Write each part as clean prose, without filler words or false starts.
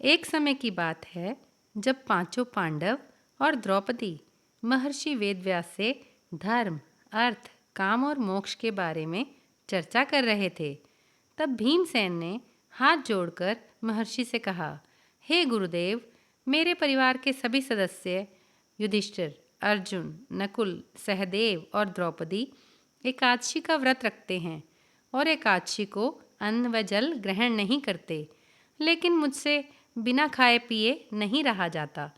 एक समय की बात है जब पांचों पांडव और द्रौपदी महर्षि वेदव्यास से धर्म, अर्थ, काम और मोक्ष के बारे में चर्चा कर रहे थे। तब भीमसेन ने हाथ जोड़कर महर्षि से कहा, हे गुरुदेव, मेरे परिवार के सभी सदस्य युधिष्ठिर, अर्जुन, नकुल, सहदेव और द्रौपदी एकादशी का व्रत रखते हैं और एकादशी को अन्न व जल ग्रहण नहीं करते, लेकिन मुझसे बिना खाए पिए नहीं रहा जाता।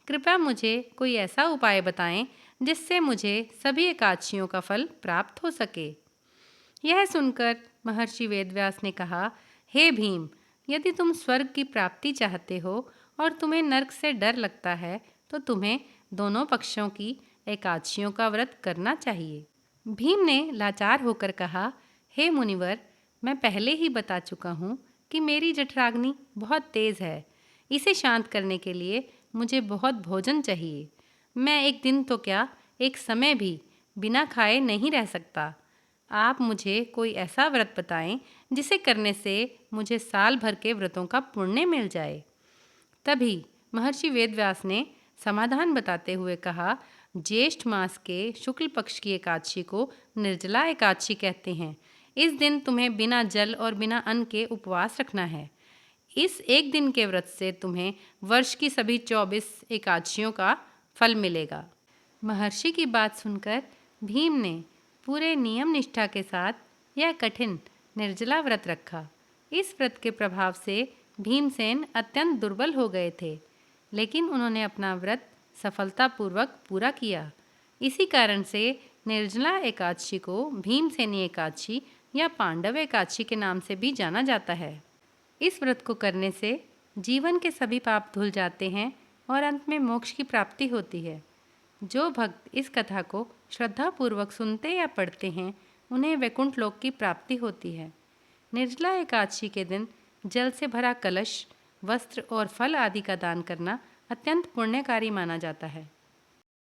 कृपया मुझे कोई ऐसा उपाय बताएं जिससे मुझे सभी एकादशियों का फल प्राप्त हो सके। यह सुनकर महर्षि वेदव्यास ने कहा, हे भीम, यदि तुम स्वर्ग की प्राप्ति चाहते हो और तुम्हें नरक से डर लगता है तो तुम्हें दोनों पक्षों की एकादशियों का व्रत करना चाहिए। भीम ने लाचार होकर कहा, हे मुनिवर, मैं पहले ही बता चुका हूँ कि मेरी जठराग्नि बहुत तेज़ है। इसे शांत करने के लिए मुझे बहुत भोजन चाहिए। मैं एक दिन तो क्या, एक समय भी बिना खाए नहीं रह सकता। आप मुझे कोई ऐसा व्रत बताएं जिसे करने से मुझे साल भर के व्रतों का पुण्य मिल जाए। तभी महर्षि वेदव्यास ने समाधान बताते हुए कहा, ज्येष्ठ मास के शुक्ल पक्ष की एकादशी को निर्जला एकादशी कहते हैं। इस दिन तुम्हें बिना जल और बिना अन्न के उपवास रखना है। इस एक दिन के व्रत से तुम्हें वर्ष की सभी 24 एकादशियों का फल मिलेगा। महर्षि की बात सुनकर भीम ने पूरे नियम निष्ठा के साथ यह कठिन निर्जला व्रत रखा। इस व्रत के प्रभाव से भीमसेन अत्यंत दुर्बल हो गए थे, लेकिन उन्होंने अपना व्रत सफलतापूर्वक पूरा किया। इसी कारण से निर्जला एकादशी को भीमसेनी एकादशी या पांडव एकादशी के नाम से भी जाना जाता है। इस व्रत को करने से जीवन के सभी पाप धुल जाते हैं और अंत में मोक्ष की प्राप्ति होती है। जो भक्त इस कथा को श्रद्धापूर्वक सुनते या पढ़ते हैं, उन्हें वैकुंठ लोक की प्राप्ति होती है। निर्जला एकादशी के दिन जल से भरा कलश, वस्त्र और फल आदि का दान करना अत्यंत पुण्यकारी माना जाता है।